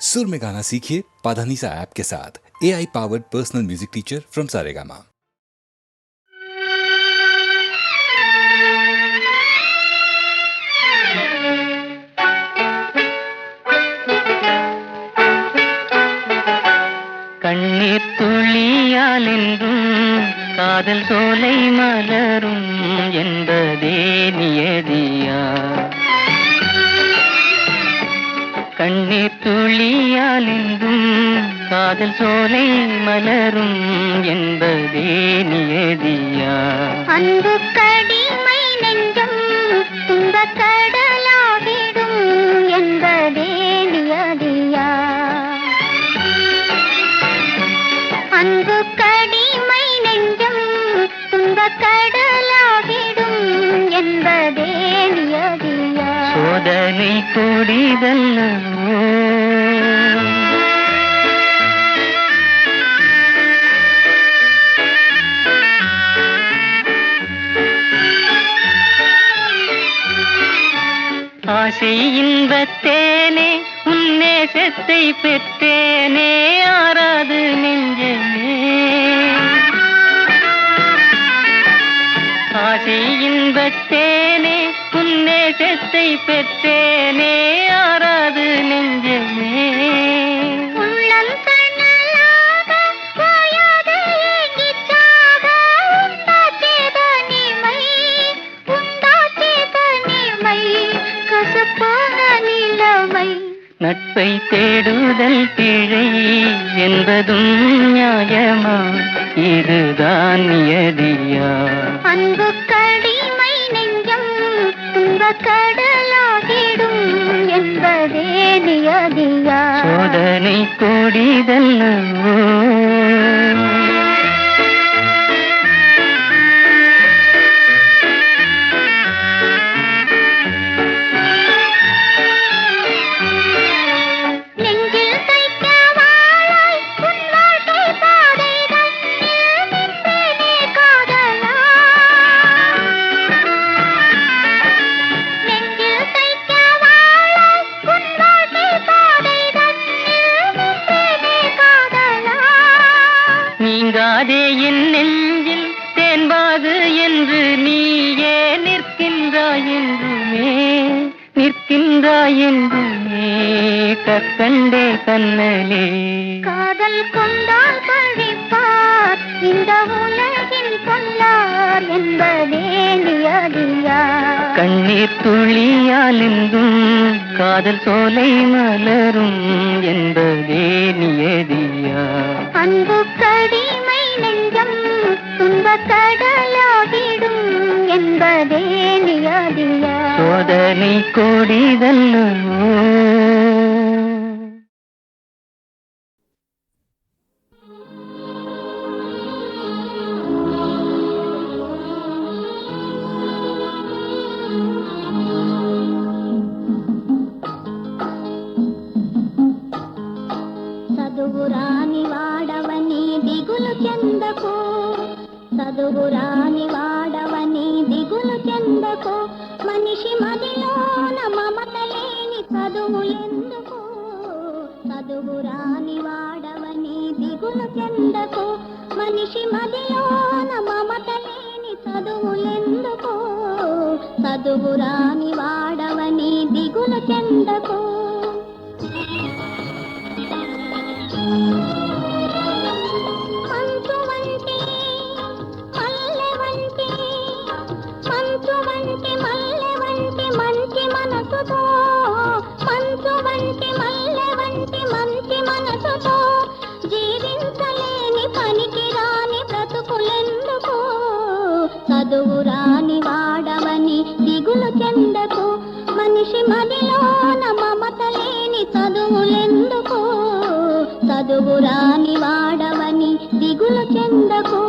सुर में गाना सीखिए पाधानीसा ऐप के साथ। AI powered personal music teacher from Saregama. கண்ணீர் துளியால் என்றும் காதல் சோலை மலரும் என்பதே நியதியா? கண்ணீர் துளியால் என்றும் காதல் சோலை மலரும் என்பதே நியதியா? அன்பு கடிமை நெஞ்சம் துன்பக் கடலாகிடும் என்பதே நியதியா? அன்பு கடிமை நெஞ்சம் துன்பக் கடலாகிடும் என்பதே நியதியா? சோதனை கொடிதல்லவோ ஆசை இன்பத்தேனே உன்னேசத்தை பெற்றேனே ஆராது நெஞ்சமே. ஆசை இன்பத்தேனே உன்னேசத்தை பெற்றேனே ஆராது நெஞ்சமே. உள்ளம் தன்னலாக வாயாது ஏங்கிச் சாக உண்டாச்சே தனிமை, உண்டாச்சே தனிமை, கசப்பான நிலைமை. நட்பை தேடுதல் பிழை என்பதும் நியாயமா? இதுதான் நியதியா? அன்பு கடிமை நெஞ்சம் துன்பக் கடலாகிடும் என்பதே நியதியா? சோதனை கொடிதல்லவோ நெஞ்சில் தைக்க வாழாய் உன் வாழ்க்கை பாதை தன்னில் நின்றேனே காதலா. நெஞ்சில் தைக்க வாழாய் உன் வாழ்க்கை பாதை தன்னில் நின்றேனே காதலா. நீங்காதே என் நெஞ்சில் தேன்பாது என்று நீயே நிற்கின்றாய் என்றுமே, நிற்கின்றாய் என்றுமே கற்கண்டே கண்ணலே. காதல் கொண்டால் பழிப்பார் இந்த உலகின் கொல்லார் என்பதே நியதியா? கண்ணீர் துளியால் என்றும் காதல் சோலை மலரும் என்பதே நியதியா? அன்பு கடிமை நெஞ்சம் துன்பக் கடலாகிடும் என்பதே நியதியா? சோதனை கொடிதல்லவோ చదువురాని వాడవని దిగులు చెందకు, చదువురాని వాడవని దిగులు చెందకు, మనిషి మదిలోన మమత లేని చదువులెందుకు? చదువురాని వాడవని దిగులు చెందకు, మనిషి మదిలోన మమత లేని చదువులెందుకు? చదువురాని వాడవని దిగులు చెందకు. మంచు వంటి మల్లె వంటి, మంచు వంటి మల్లె వంటి మంచి మనసుతో, మంచు వంటి మల్లె వంటి మంచి మనసుతో జీవించలేని పనికి రాని బ్రతుకులెందుకు? చదువురాని వాడవని దిగులు చెందకు, మనిషి మదిలోన మమత లేని చదువులెందుకు? చదువురాని వాడవని దిగులు చెందకు.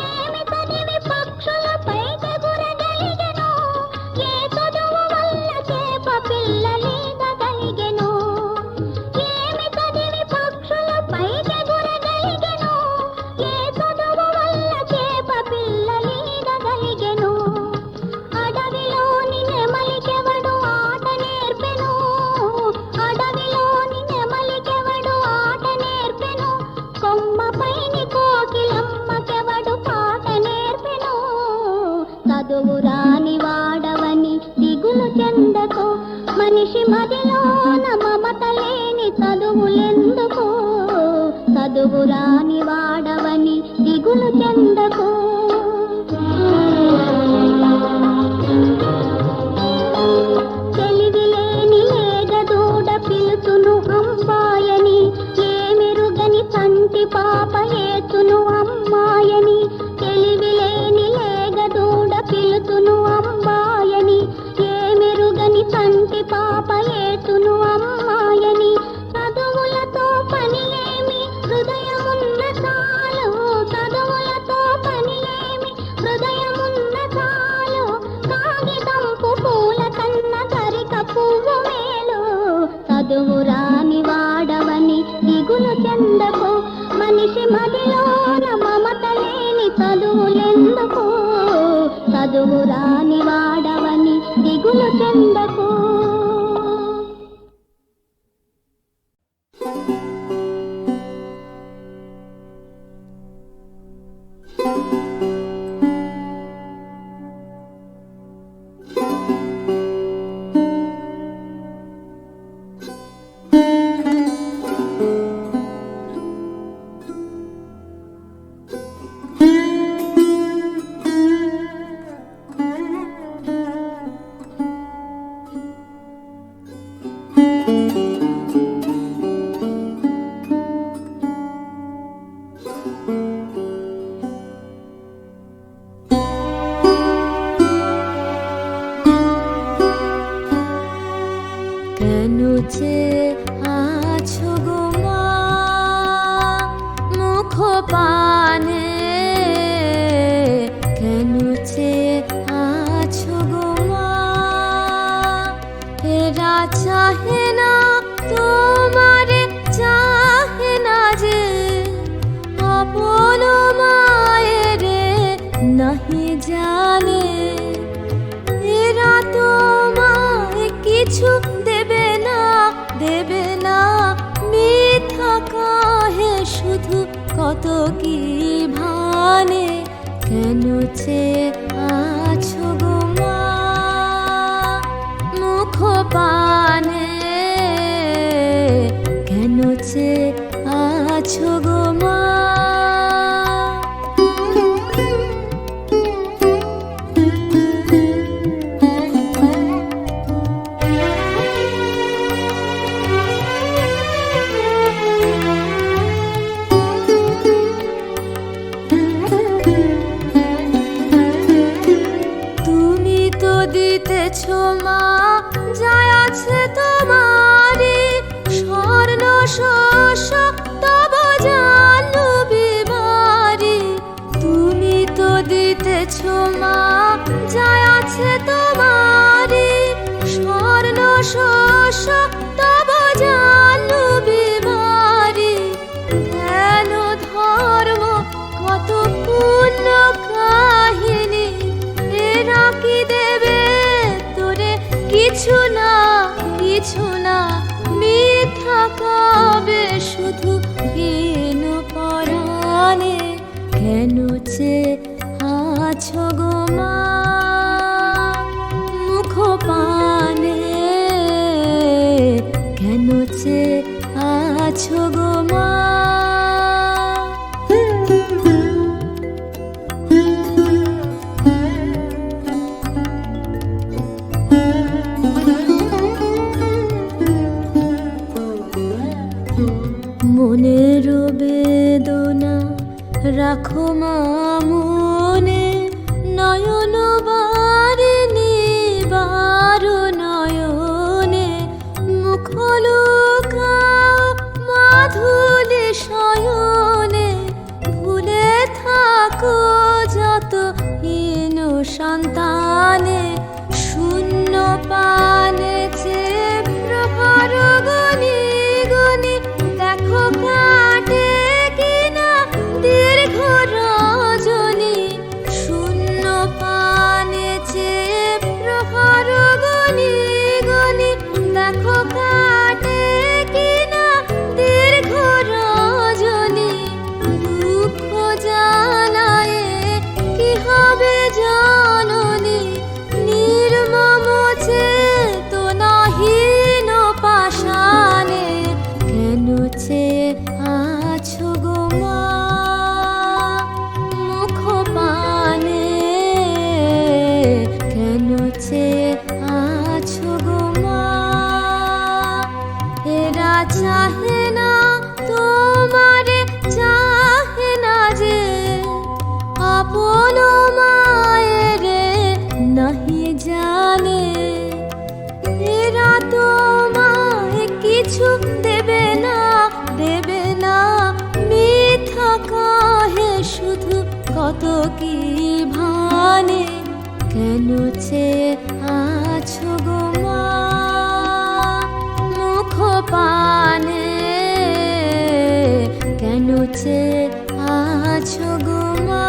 ఏమి చదివి పక్షులపై ఎగురగలిగెను, ఏ చదువు వల్ల చేప పిల్లలీదగలిగెను. ఏమి చదివి పక్షులపై ఎగురగలిగెను, చదువు రాని వాడవని దిగులు చెందకు. తెలివిలేని లేగదూడ పిలుచును అమ్మాయని, ఏమెరుగని చంటి పాప ఏచును అమ్మాయని. తెలివిలేని లేగదూడ పిలుచును అమ్మాయని, ఏమెరుగని చంటి పాప ఏచును అమ్మాయని. చదువులతో పని ఏమి హృదయమున్న చాలు, చదువులతో పని ఏమి హృదయమున్న చాలు. కాగితంపు పూల కన్న గరిక పువ్వు మేలు. చదువు రాని వాడవని దిగులు చెందకు, మనిషి మదిలోన మమత లేని చదువులెందుకు. చదువు రాని వాడవని దిగులు చెందకు. কত কি ভানে কেন চেয়ে আছো গো মা মুখ পানে কেন চেয়ে আছো গো মা দিতেছো মা যায় আছে তোমারি স্বর্ণ শস্য তব জানু বিবারি তুমি তো দিতেছো মা যায় আছে তোমারি স্বর্ণ শস্য তব জানু বিবারি কেন ধর্ম কত পূর্ণ কাহিনী এরা কি দেবে তোরে কিছু না মিথ্যা কবে শুধু হীন পরাণে কেন চেয়ে আছো গো মা মুখ পানে কেন চেয়ে আছো গো মা মনের বেদনা রাখো মা মনে নয়ন বারিণী বারো নয়নে মুখ লুকাও মাধুলি শয়নে ভুলে থাকো যত হীন সন্তানে শূন্য পানে চেয়ে প্রহর গনি গনি দেখো কাটে কিনা দীর্ঘ রজনী শূন্য পানে চেয়ে প্রহর গনি গনি দেখো কাটে কিনা দীর্ঘ রজনী দুঃখ জ্বালায় কি হবে জননী নির্মম চেয়ে ক্ষত কি ভানে কেন চেয়ে আছো গো মা মুখ পানে কেন চেয়ে আছো গো মা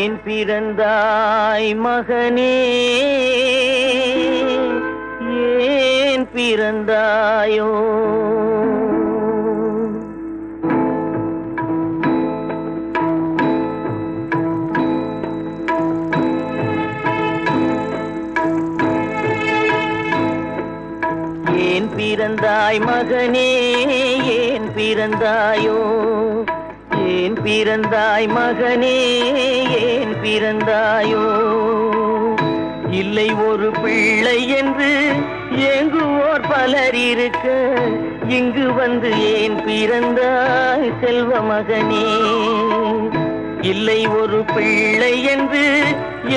ஏன் பிறந்தாய் மகனே ஏன் பிறந்தாயோ ஏன் பிறந்தாய் மகனே ஏன் பிறந்தாயோ ஏன் பிறந்தாய் மகனே ஏன் பிறந்தாயோ இல்லை ஒரு பிள்ளை என்று ஏங்குவோர் பலர் இருக்க இங்கு வந்து ஏன் பிறந்தாய் செல்வ மகனே இல்லை ஒரு பிள்ளை என்று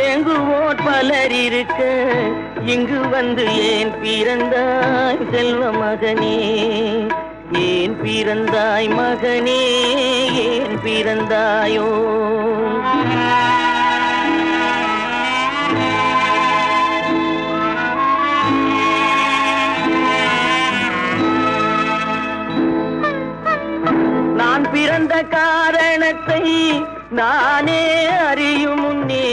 ஏங்குவோர் பலர் இருக்க இங்கு வந்து ஏன் பிறந்தாய் செல்வ மகனே, ஏன் பிறந்தாய் மகனே, ஏன் பிறந்தாயோ? நான் பிறந்த காரணத்தை நானே அறியும் முன்னே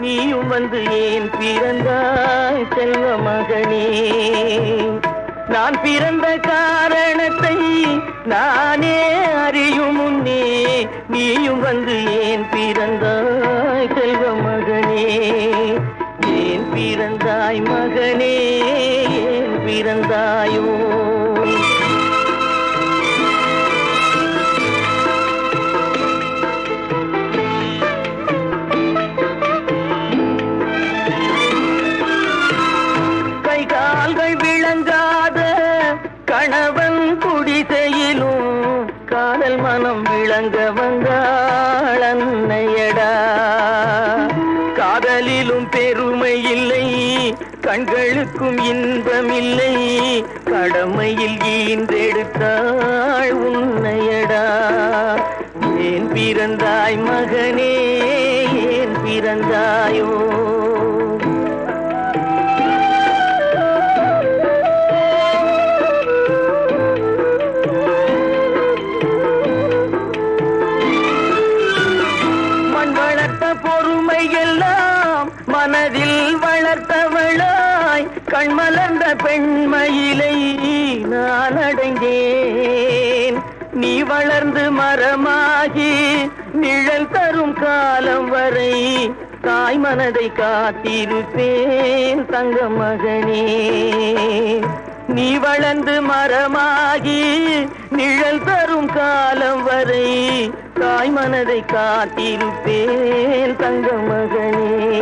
நீயும் வந்து ஏன் பிறந்தாய் செல்வ மகனே. நான் பிறந்த காரணத்தை நானே அறியும் முன்னே நீயும் வந்து ஏன் பிறந்தாய் செல்வ மகனே, ஏன் பிறந்தாய் மகனே, ஏன் பிறந்தாயோ? விளங்காத கணவன் குடிசையிலும் காதல் மனம் விளங்க வந்தாள் அன்னையடா. காதலிலும் பெருமை இல்லை, கண்களுக்கும் இன்பமில்லை, கடமையில் ஈன்றெடுத்தாள் உன்னையடா. ஏன் பிறந்தாய் மகனே, ஏன் பிறந்தாயோ? பொறுமை எல்லாம் மனதில் வளர்த்தவளாய் கண்மலர்ந்த பெண்மயிலை நான் அடைந்தேன். நீ வளர்ந்து மரமாகி நிழல் தரும் காலம் வரை தாய் மனதை காத்திருப்பேன் தங்க மகனே. நீ வளர்ந்து மரமாகி நிழல் தரும் காலம் வரை தாய் மனதை காத்திருப்பேன் தங்க மகனே.